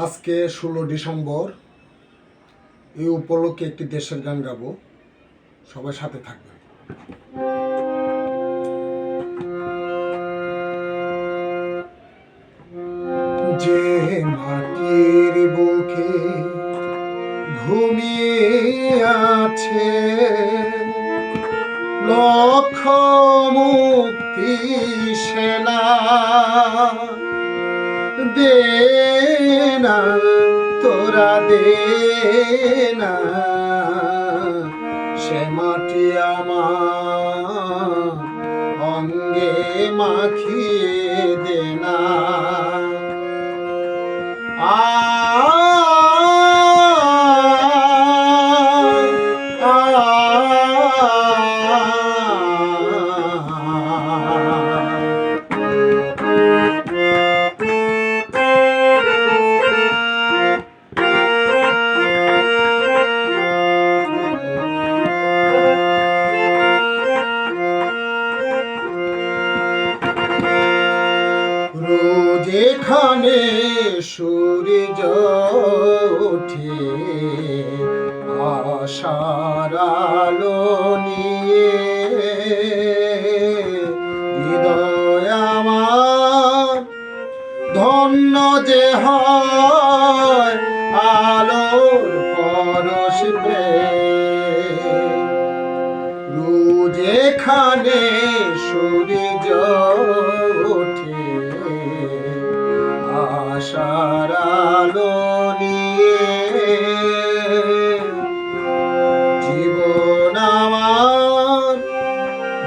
আজকে 16 ডিসেম্বর, এই উপলক্ষে একটি দেশের গান গাবো, সবাই সাথে থাকবেন। যে মাটির বুকে ঘুমিয়ে আছে লক্ষ মুক্তি সেনা, দে না তোরা দে না সে মাটি আমার অঙ্গে মাখিয়ে দে না। যেখানে সূর্য ওঠে আশার আলো নিয়ে, হৃদয় আমার ধন্য যে হয় আলোর পরশ পেয়ে। যেখানে সূর্য ওঠে আশার আলো নিয়ে, জীবন আমার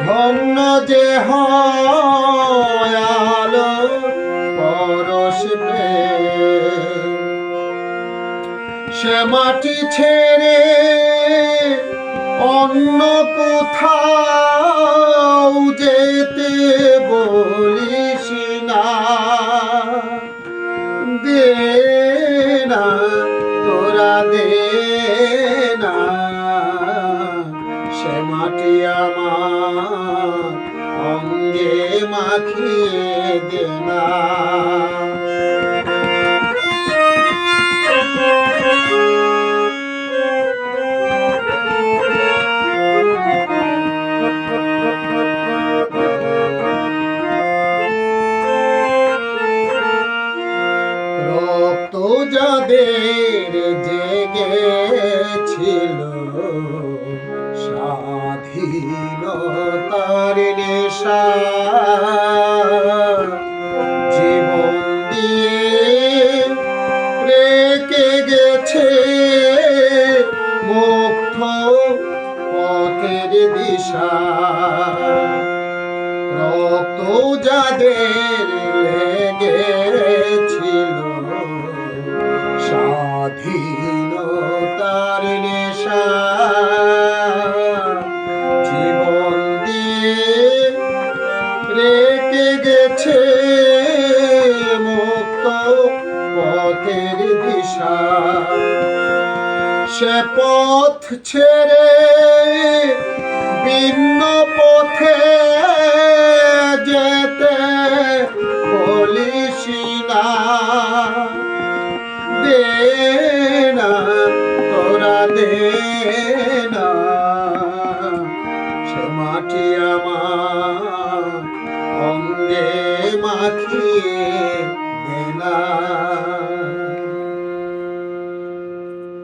ধন্য যে হয় আলো পরশ পেয়ে। সে মাটি ছেড়ে অন্য কোথাও যেতে বলিস না, দে না তোরা দে না সে মাটি আমার অঙ্গে মাখিয়ে দে না। রক্ত যাদের জেগেছিল স্বাধীনতার নেশা, জীবন দিয়ে রেখে গেছে মুক্ত পথের দিশা। রক্ত যাদের লেগেছিল স্বাধীনতার নেশা, জীবন দিয়ে রেখে গেছে মুক্ত পথের দিশা। সে পথ ছেড়ে ভিন্ন পথে যেতে বলিস না, দে